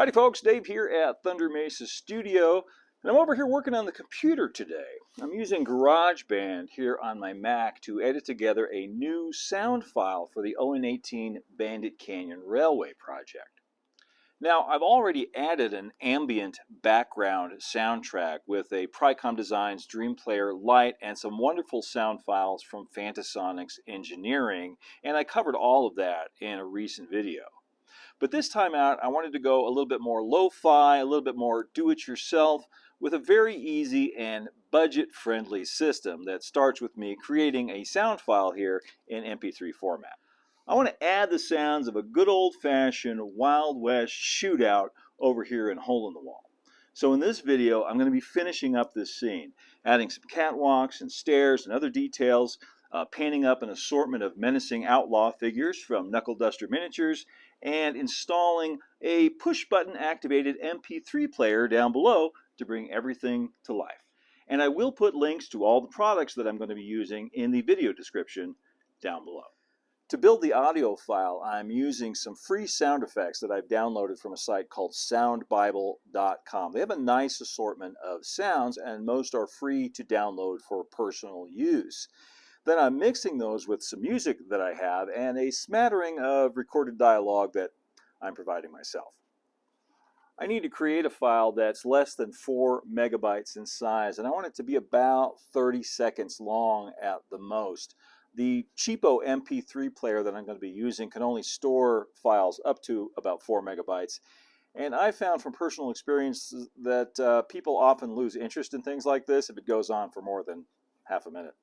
Howdy folks, Dave here at Thunder Mesa Studio, and I'm over here working on the computer today. I'm using GarageBand here on my Mac to edit together a new sound file for the On18 Bandit Canyon Railway project. Now, I've already added an ambient background soundtrack with a Pricom Designs Dream Player Lite and some wonderful sound files from Fantasonics Engineering, and I covered all of that in a recent video. But this time out, I wanted to go a little bit more lo-fi, a little bit more do-it-yourself, with a very easy and budget-friendly system that starts with me creating a sound file here in MP3 format. I want to add the sounds of a good old-fashioned Wild West shootout over here in Hole in the Wall. So in this video, I'm going to be finishing up this scene, adding some catwalks and stairs and other details, painting up an assortment of menacing outlaw figures from Knuckle Duster Miniatures, and installing a push-button activated MP3 player down below to bring everything to life. And I will put links to all the products that I'm going to be using in the video description down below. To build the audio file, I'm using some free sound effects that I've downloaded from a site called soundbible.com. They have a nice assortment of sounds, and most are free to download for personal use. Then I'm mixing those with some music that I have and a smattering of recorded dialogue that I'm providing myself. I need to create a file that's less than 4 megabytes in size, and I want it to be about 30 seconds long at the most. The cheapo MP3 player that I'm going to be using can only store files up to about 4 megabytes. And I found from personal experience that people often lose interest in things like this if it goes on for more than half a minute.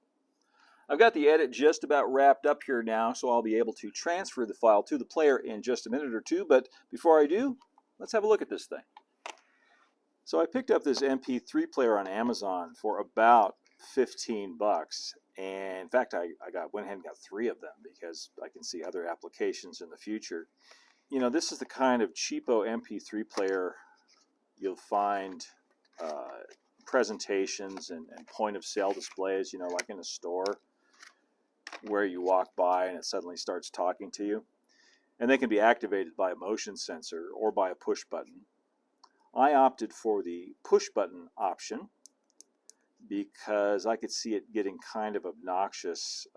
I've got the edit just about wrapped up here now, so I'll be able to transfer the file to the player in just a minute or two. But before I do, let's have a look at this thing. So I picked up this MP3 player on Amazon for about 15 bucks. And in fact, I went ahead and got 3 of them because I can see other applications in the future. You know, this is the kind of cheapo MP3 player you'll find presentations and point of sale displays, you know, like in a store, where you walk by and it suddenly starts talking to you. And they can be activated by a motion sensor or by a push button. I opted for the push button option because I could see it getting kind of obnoxious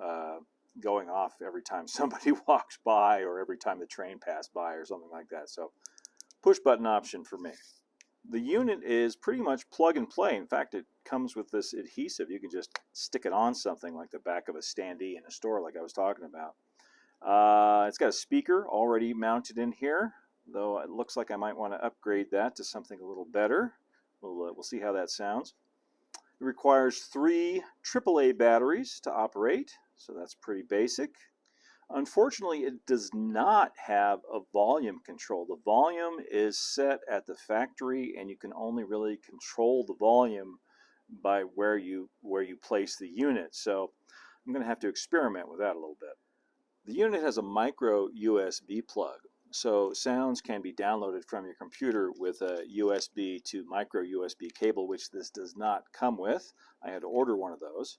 going off every time somebody walks by or every time the train passed by or something like that. So push button option for me. The unit is pretty much plug and play. In fact, it comes with this adhesive. You can just stick it on something like the back of a standee in a store like I was talking about. It's got a speaker already mounted in here, though it looks like I might want to upgrade that to something a little better. We'll see how that sounds. It requires 3 AAA batteries to operate, so that's pretty basic. Unfortunately, it does not have a volume control. The volume is set at the factory, and you can only really control the volume by where you place the unit. So I'm going to have to experiment with that a little bit. The unit has a micro USB plug, so sounds can be downloaded from your computer with a USB to micro USB cable, which this does not come with. I had to order one of those.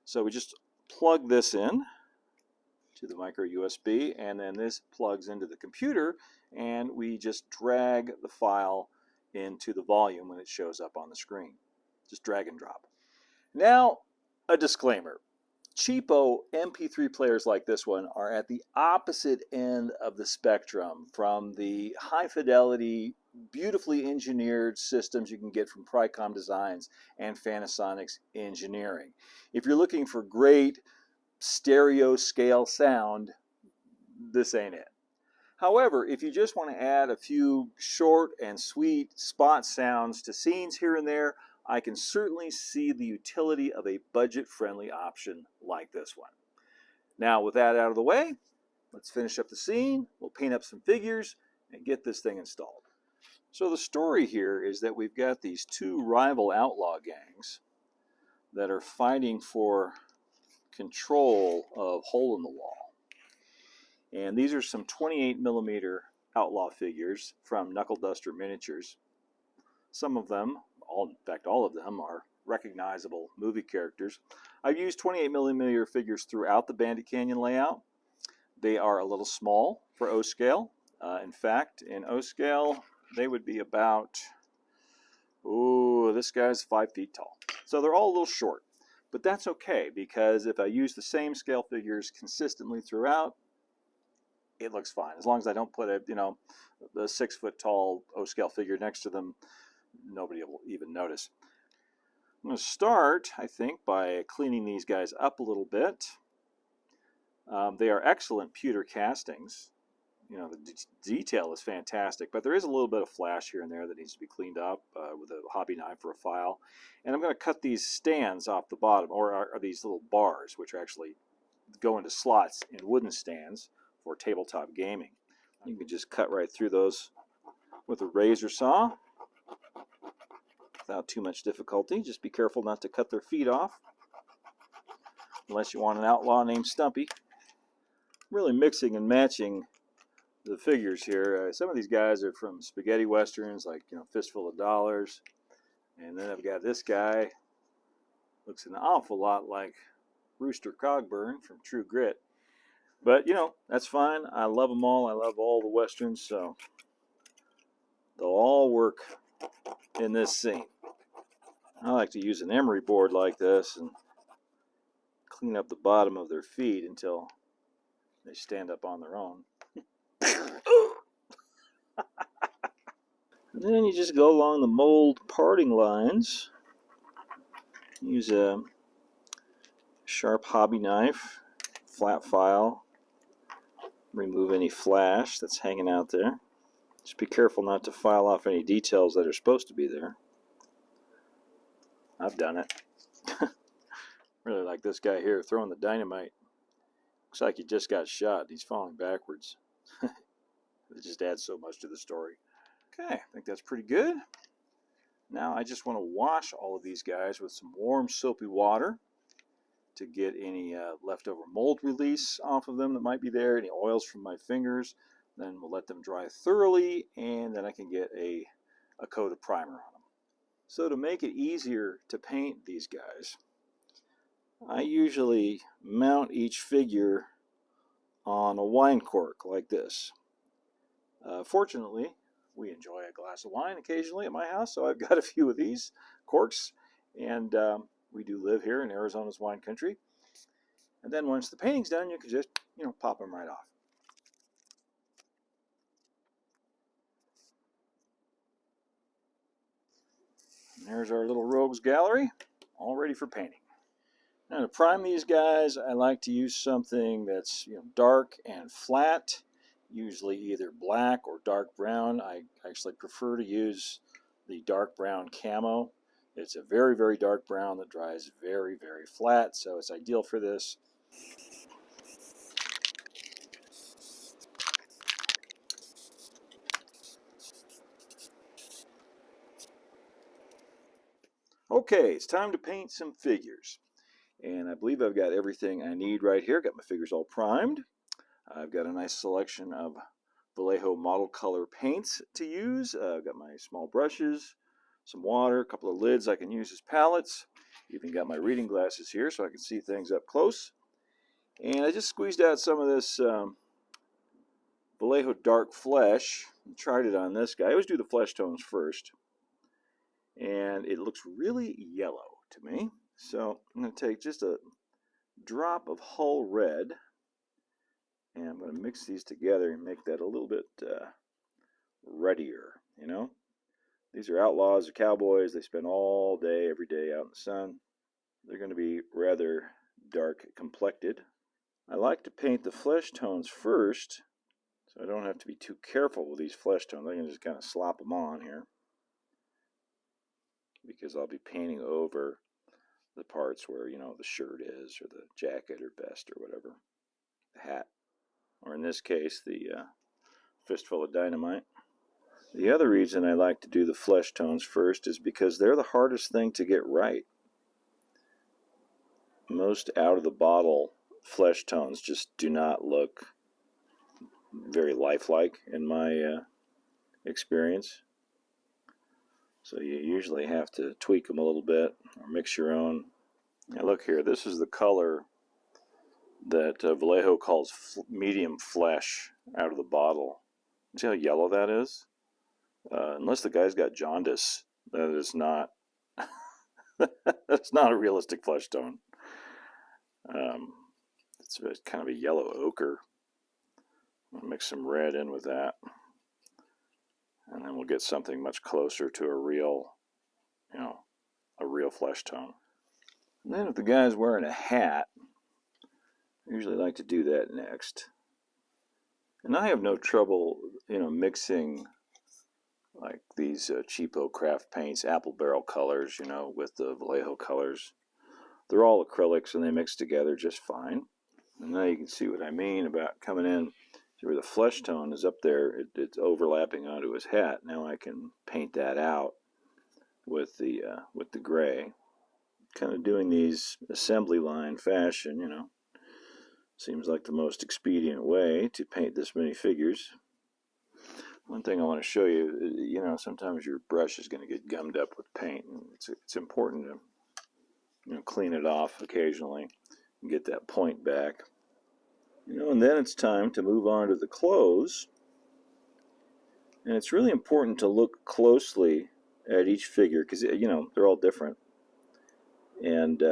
So we just plug this in to the micro USB, and then this plugs into the computer, and we just drag the file into the volume when it shows up on the screen. Just drag and drop. Now, a disclaimer. Cheapo MP3 players like this one are at the opposite end of the spectrum from the high fidelity, beautifully engineered systems you can get from Pricom Designs and Fantasonics Engineering. If you're looking for great stereo scale sound, this ain't it. However, if you just want to add a few short and sweet spot sounds to scenes here and there, I can certainly see the utility of a budget-friendly option like this one. Now, with that out of the way, let's finish up the scene. We'll paint up some figures and get this thing installed. So the story here is that we've got these 2 rival outlaw gangs that are fighting for control of Hole in the Wall. And these are some 28mm outlaw figures from Knuckle Duster Miniatures. Some of them, in fact all of them, are recognizable movie characters. I've used 28mm figures throughout the Bandit Canyon layout. They are a little small for O scale. In fact, in O scale, they would be about, ooh, this guy's 5 feet tall. So they're all a little short. But that's okay, because if I use the same scale figures consistently throughout, it looks fine. As long as I don't put the 6 foot tall O scale figure next to them, nobody will even notice. I'm going to start, I think, by cleaning these guys up a little bit. They are excellent pewter castings. You know, the detail is fantastic, but there is a little bit of flash here and there that needs to be cleaned up with a hobby knife or a file. And I'm going to cut these stands off the bottom, or are these little bars, which actually go into slots in wooden stands for tabletop gaming. You can just cut right through those with a razor saw without too much difficulty. Just be careful not to cut their feet off, unless you want an outlaw named Stumpy. Really mixing and matching the figures here. Some of these guys are from spaghetti westerns, like Fistful of Dollars, and then I've got this guy. Looks an awful lot like Rooster Cogburn from True Grit, but that's fine. I love them all. I love all the westerns, so they'll all work in this scene. I like to use an emery board like this and clean up the bottom of their feet until they stand up on their own. And then you just go along the mold parting lines. Use a sharp hobby knife, flat file, remove any flash that's hanging out there. Just be careful not to file off any details that are supposed to be there. I've done it. Really like this guy here throwing the dynamite. Looks like he just got shot. He's falling backwards. It just adds so much to the story. Okay, I think that's pretty good. Now I just want to wash all of these guys with some warm soapy water to get any leftover mold release off of them that might be there, any oils from my fingers. Then we'll let them dry thoroughly, and then I can get a coat of primer on them. So to make it easier to paint these guys, I usually mount each figure on a wine cork like this. Fortunately, we enjoy a glass of wine occasionally at my house, so I've got a few of these corks, and we do live here in Arizona's wine country. And then once the painting's done, you can just, pop them right off. And there's our little rogues gallery, all ready for painting. Now to prime these guys, I like to use something that's dark and flat, usually either black or dark brown. I actually prefer to use the dark brown camo. It's a very, very dark brown that dries very, very flat, so it's ideal for this. Okay, it's time to paint some figures. And I believe I've got everything I need right here. Got my figures all primed. I've got a nice selection of Vallejo model color paints to use. I've got my small brushes, some water, a couple of lids I can use as palettes. Even got my reading glasses here so I can see things up close. And I just squeezed out some of this Vallejo dark flesh and tried it on this guy. I always do the flesh tones first. And it looks really yellow to me. So I'm going to take just a drop of Hull Red, and I'm going to mix these together and make that a little bit reddier, These are outlaws or cowboys. They spend all day, every day out in the sun. They're going to be rather dark complected. I like to paint the flesh tones first, so I don't have to be too careful with these flesh tones. I can just kind of slop them on here, because I'll be painting over the parts where, the shirt is, or the jacket or vest or whatever, the hat, or in this case, the fistful of dynamite. The other reason I like to do the flesh tones first is because they're the hardest thing to get right. Most out-of-the-bottle flesh tones just do not look very lifelike in my experience. So you usually have to tweak them a little bit or mix your own. Now look here, this is the color that Vallejo calls medium flesh out of the bottle. See how yellow that is? Unless the guy's got jaundice, that is not that's not a realistic flesh tone. It's kind of a yellow ochre. I'll mix some red in with that, and then we'll get something much closer to a real, a real flesh tone. And then if the guy's wearing a hat, I usually like to do that next. And I have no trouble, mixing like these cheapo craft paints, apple barrel colors, with the Vallejo colors. They're all acrylics and they mix together just fine. And now you can see what I mean about coming in. See where the flesh tone is up there, it's overlapping onto his hat. Now I can paint that out with the gray. Kind of doing these assembly line fashion, seems like the most expedient way to paint this many figures. One thing I want to show you, sometimes your brush is going to get gummed up with paint. And it's important to clean it off occasionally and get that point back. And then it's time to move on to the clothes. And it's really important to look closely at each figure because, they're all different. And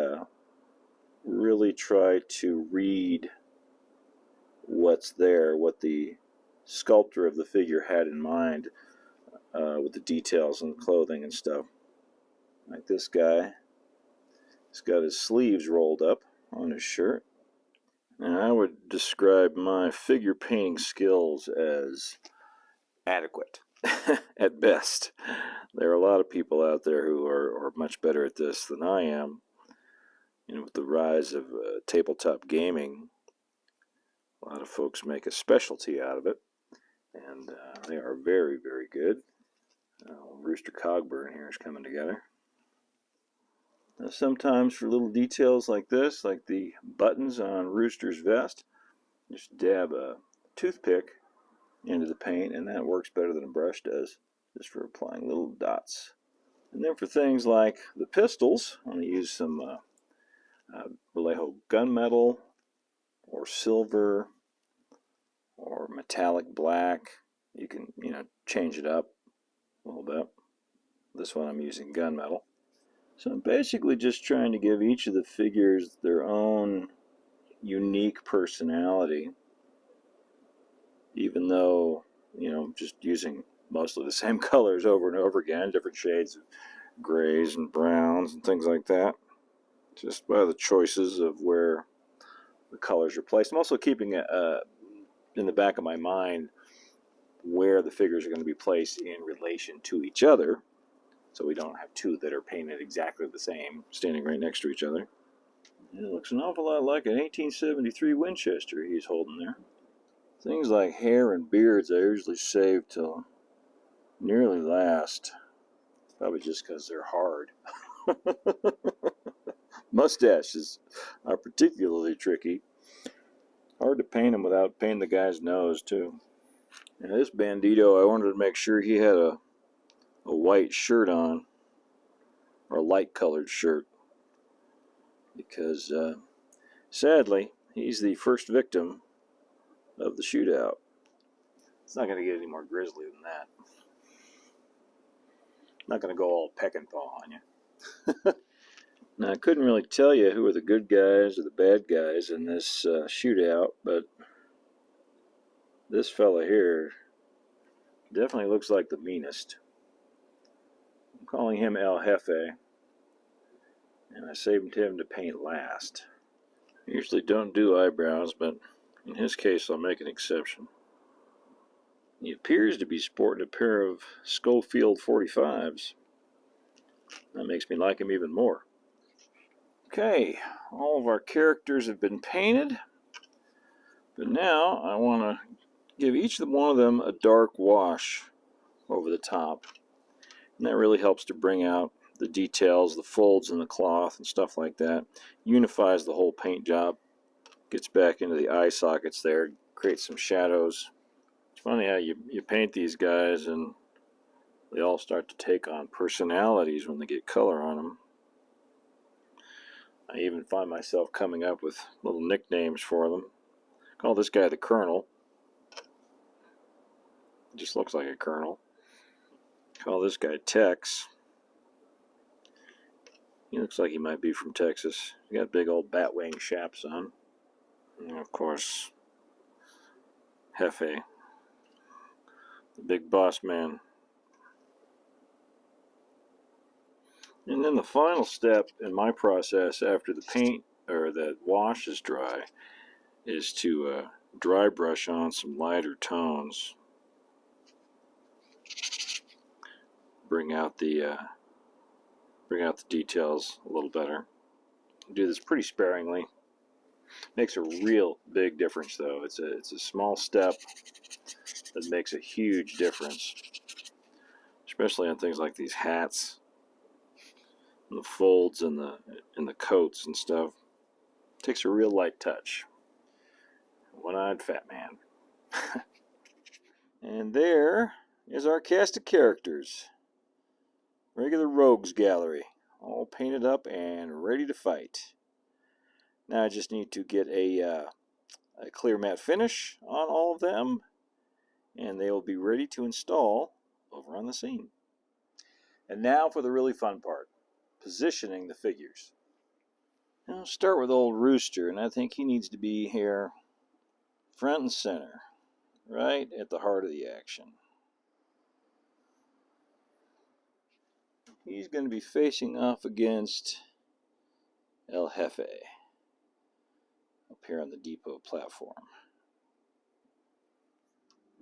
really try to read what's there, what the sculptor of the figure had in mind with the details and the clothing and stuff. Like this guy, he's got his sleeves rolled up on his shirt. And I would describe my figure painting skills as adequate at best. There are a lot of people out there who are much better at this than I am. With the rise of tabletop gaming, a lot of folks make a specialty out of it, and they are very, very good. Rooster Cogburn here is coming together. Now, sometimes for little details like this, like the buttons on Rooster's vest, just dab a toothpick into the paint, and that works better than a brush does, just for applying little dots. And then for things like the pistols, I'm going to use some Vallejo gunmetal, or silver, or metallic black. You can, change it up a little bit. This one I'm using gunmetal. So I'm basically just trying to give each of the figures their own unique personality, even though, just using mostly the same colors over and over again, different shades of grays and browns and things like that, just by the choices of where the colors are placed. I'm also keeping in the back of my mind where the figures are going to be placed in relation to each other, so we don't have two that are painted exactly the same standing right next to each other. It looks an awful lot like an 1873 Winchester he's holding there. Things like hair and beards I usually save till nearly last, probably just because they're hard. Mustaches are particularly tricky. Hard to paint them without painting the guy's nose too. And this bandito, I wanted to make sure he had a white shirt on, or a light colored shirt, because sadly he's the first victim of the shootout. It's not going to get any more grisly than that. Not going to go all peck and paw on you. Now, I couldn't really tell you who are the good guys or the bad guys in this shootout, but this fella here definitely looks like the meanest. I'm calling him El Jefe, and I saved him to paint last. I usually don't do eyebrows, but in his case I'll make an exception. He appears to be sporting a pair of Schofield 45s. That makes me like him even more. Okay, all of our characters have been painted, but now I want to give each one of them a dark wash over the top. And that really helps to bring out the details, the folds in the cloth and stuff like that. Unifies the whole paint job. Gets back into the eye sockets there, creates some shadows. It's funny how you paint these guys and they all start to take on personalities when they get color on them. I even find myself coming up with little nicknames for them. Call this guy the Colonel. Just looks like a colonel. Call this guy Tex. He looks like he might be from Texas. He got big old bat wing chaps on. And of course, Hefe, the big boss man. And then the final step in my process after the paint or the wash is dry is to dry brush on some lighter tones. Bring out the details a little better. Do this pretty sparingly. Makes a real big difference, though. It's a small step that makes a huge difference, especially on things like these hats and the folds and the coats and stuff. Takes a real light touch. One-eyed fat man. And there is our cast of characters. Regular rogues gallery, all painted up and ready to fight. Now I just need to get a clear matte finish on all of them, and they will be ready to install over on the scene. And now for the really fun part, positioning the figures. Now I'll start with old Rooster, and I think he needs to be here front and center, right at the heart of the action. He's going to be facing off against El Jefe up here on the depot platform.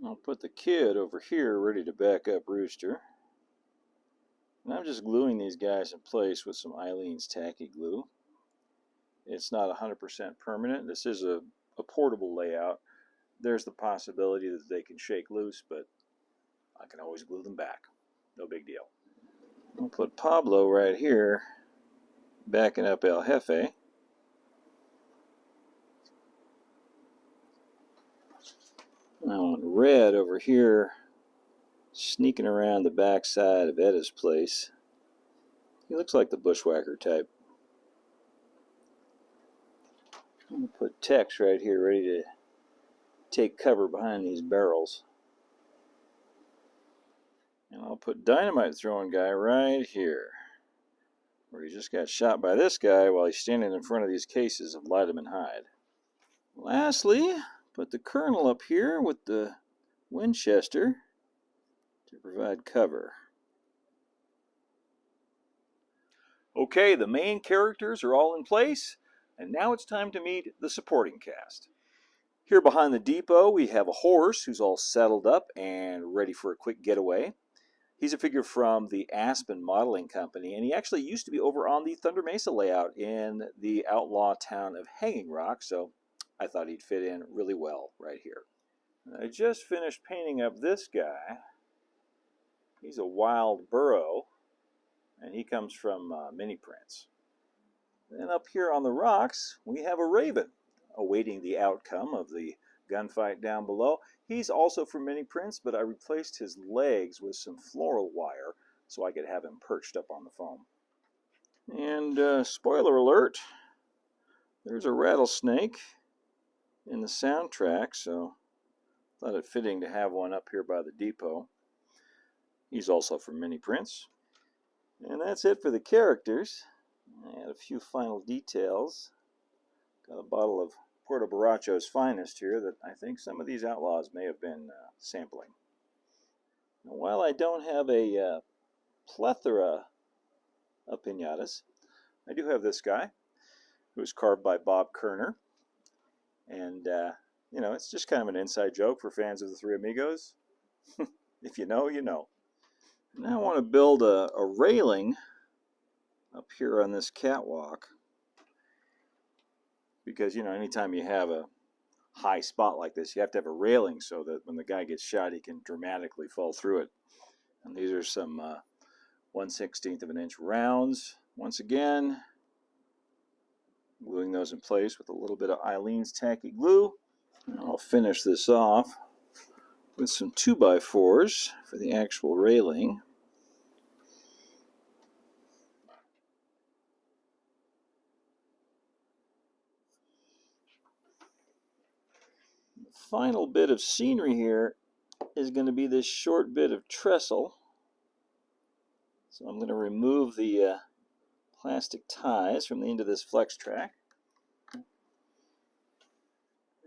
I'll put the kid over here ready to back up Rooster. And I'm just gluing these guys in place with some Eileen's tacky glue. It's not 100% permanent. This is a portable layout. There's the possibility that they can shake loose, but I can always glue them back. No big deal. I'll put Pablo right here, backing up El Jefe. I want Red over here, sneaking around the backside of Edda's place. He looks like the bushwhacker type. I'm going to put Tex right here, ready to take cover behind these barrels. And I'll put Dynamite throwing guy right here, where he just got shot by this guy while he's standing in front of these cases of Lideman hide. Lastly, put the Colonel up here with the Winchester to provide cover. Okay, the main characters are all in place, and now it's time to meet the supporting cast. Here behind the depot we have a horse who's all saddled up and ready for a quick getaway. He's a figure from the Aspen Modeling Company, and he actually used to be over on the Thunder Mesa layout in the outlaw town of Hanging Rock, so I thought he'd fit in really well right here. I just finished painting up this guy. He's a wild burro, and he comes from Mini Prints. Then up here on the rocks, we have a raven, awaiting the outcome of the gunfight down below. He's also from Mini Prints, but I replaced his legs with some floral wire so I could have him perched up on the foam. And spoiler alert, there's a rattlesnake in the soundtrack, so I thought it fitting to have one up here by the depot. He's also from Mini Prints. And that's it for the characters. I had a few final details. Got a bottle of Puerto Borracho's finest here that I think some of these outlaws may have been sampling. Now, while I don't have a plethora of piñatas, I do have this guy who was carved by Bob Kerner. And, you know, it's just kind of an inside joke for fans of the Three Amigos. If you know, you know. Now I want to build a railing up here on this catwalk. Because, you know, anytime you have a high spot like this, you have to have a railing so that when the guy gets shot, he can dramatically fall through it. And these are some 1/16 of an inch rounds. Once again, gluing those in place with a little bit of Eileen's tacky glue. And I'll finish this off with some 2x4s for the actual railing. Final bit of scenery here is going to be this short bit of trestle So I'm going to remove the plastic ties from the end of this flex track.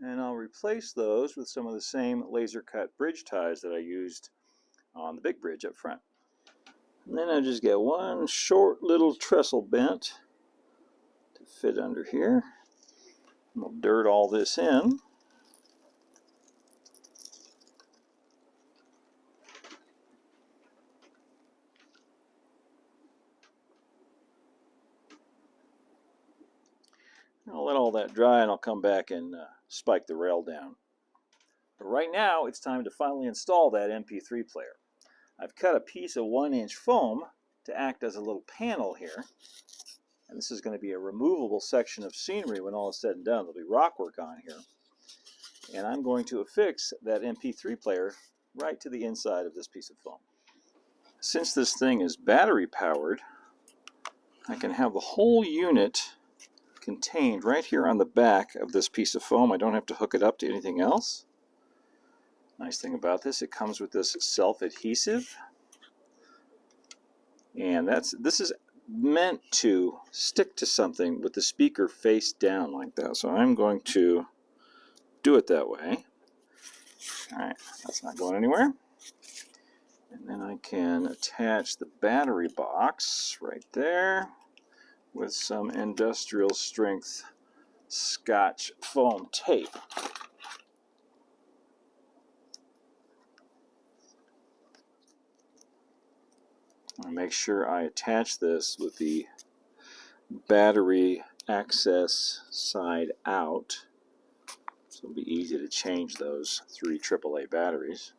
And I'll replace those with some of the same laser cut bridge ties that I used on the big bridge up front. And then I just get one short little trestle bent to fit under here. We'll dirt all this in. I'll let all that dry and I'll come back and spike the rail down. But right now it's time to finally install that MP3 player. I've cut a piece of 1-inch foam to act as a little panel here. And this is going to be a removable section of scenery when all is said and done. There'll be rock work on here. And I'm going to affix that MP3 player right to the inside of this piece of foam. Since this thing is battery powered, I can have the whole unit contained right here on the back of this piece of foam. I don't have to hook it up to anything else. Nice thing about this, it comes with this self-adhesive. And this is meant to stick to something with the speaker face down like that. So I'm going to do it that way. Alright, that's not going anywhere. And then I can attach the battery box right there with some industrial strength Scotch foam tape. I make sure I attach this with the battery access side out, so it'll be easy to change those 3 AAA batteries.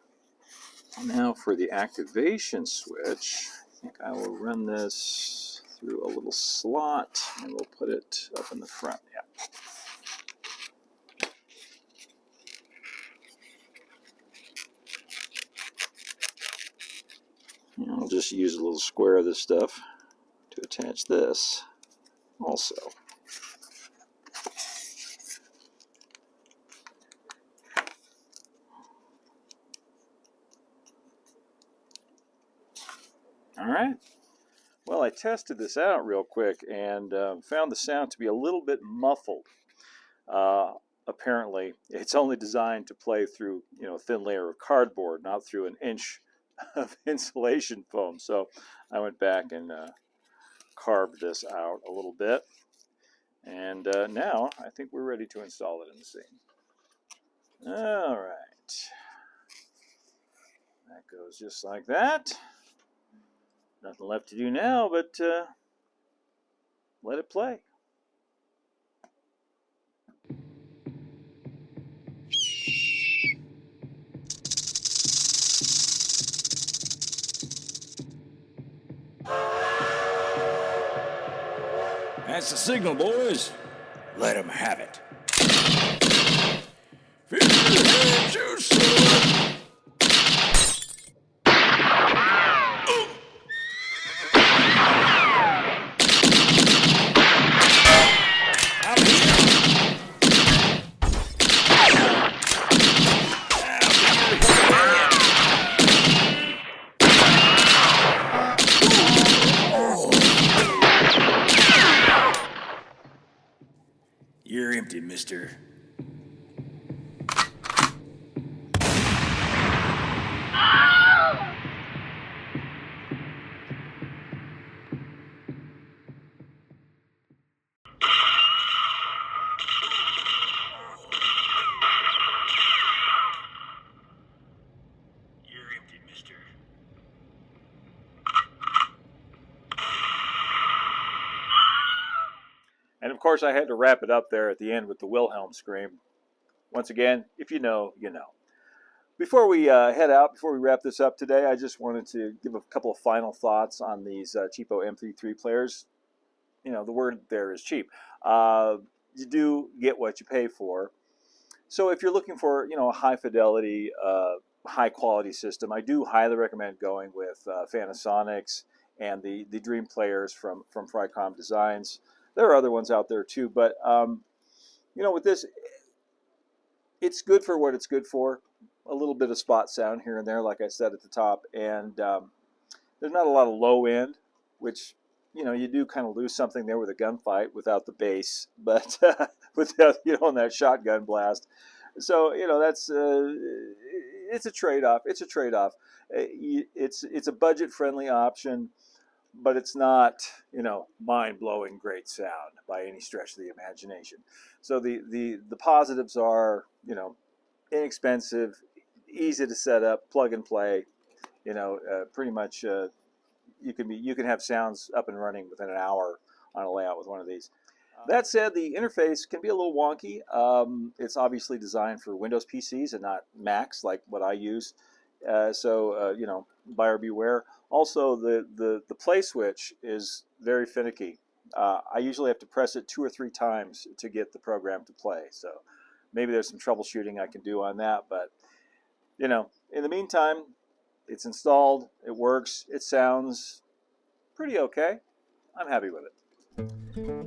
Now for the activation switch, I think I will run this through a little slot and we'll put it up in the front. Yeah. And I'll just use a little square of this stuff to attach this also. All right. Well, I tested this out real quick and found the sound to be a little bit muffled. Apparently, it's only designed to play through, a thin layer of cardboard, not through an inch of insulation foam. So I went back and carved this out a little bit. And now I think we're ready to install it in the scene. All right. That goes just like that. Nothing left to do now but let it play. That's the signal, boys. Let 'em have it. Feel your hands, you son of You're empty, mister. And of course, I had to wrap it up there at the end with the Wilhelm scream. Once again, if you know, you know. Before we head out, before we wrap this up today, I just wanted to give a couple of final thoughts on these cheapo MP3 players. The word there is cheap. You do get what you pay for. So if you're looking for, a high fidelity, high quality system, I do highly recommend going with Fanasonics and the Dream players from Fricom Designs. There are other ones out there too, but with this, it's good for what it's good for. A little bit of spot sound here and there, like I said at the top, and there's not a lot of low end which, you know, you do kind of lose something there with a gunfight without the bass, but without, you know, on that shotgun blast. So, you know, that's it's a trade-off. It's a trade-off. It's a budget-friendly option, but it's not, you know, mind-blowing great sound by any stretch of the imagination. So the positives are, you know, inexpensive, easy to set up, plug and play. You know, pretty much you can have sounds up and running within an hour on a layout with one of these. That said, the interface can be a little wonky. It's obviously designed for Windows PCs and not Macs like what I use. So you know, buyer beware. Also, the play switch is very finicky. I usually have to press it 2 or 3 times to get the program to play. So maybe there's some troubleshooting I can do on that. But, you know, in the meantime, it's installed, it works, it sounds pretty okay. I'm happy with it.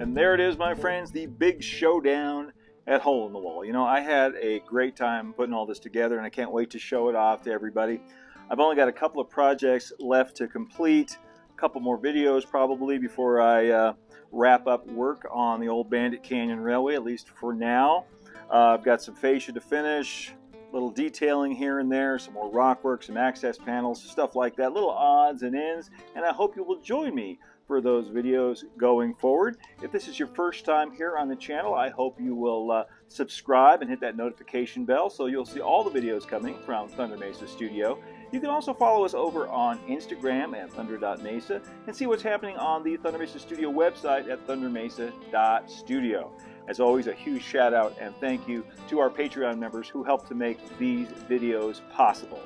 And there it is, my friends, the big showdown at Hole in the Wall. You know, I had a great time putting all this together, and I can't wait to show it off to everybody. I've only got a couple of projects left to complete, a couple more videos probably before I wrap up work on the old Bandit Canyon Railway, at least for now. I've got some fascia to finish, little detailing here and there, some more rock work, some access panels, stuff like that, little odds and ends, and I hope you will join me for those videos going forward. If this is your first time here on the channel, I hope you will subscribe and hit that notification bell so you'll see all the videos coming from Thunder Mesa Studio. You can also follow us over on Instagram at thunder.mesa and see what's happening on the Thunder Mesa Studio website at thundermesa.studio. As always, a huge shout out and thank you to our Patreon members who help to make these videos possible.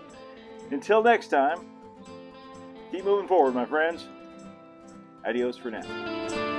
Until next time, keep moving forward, my friends. Adios for now.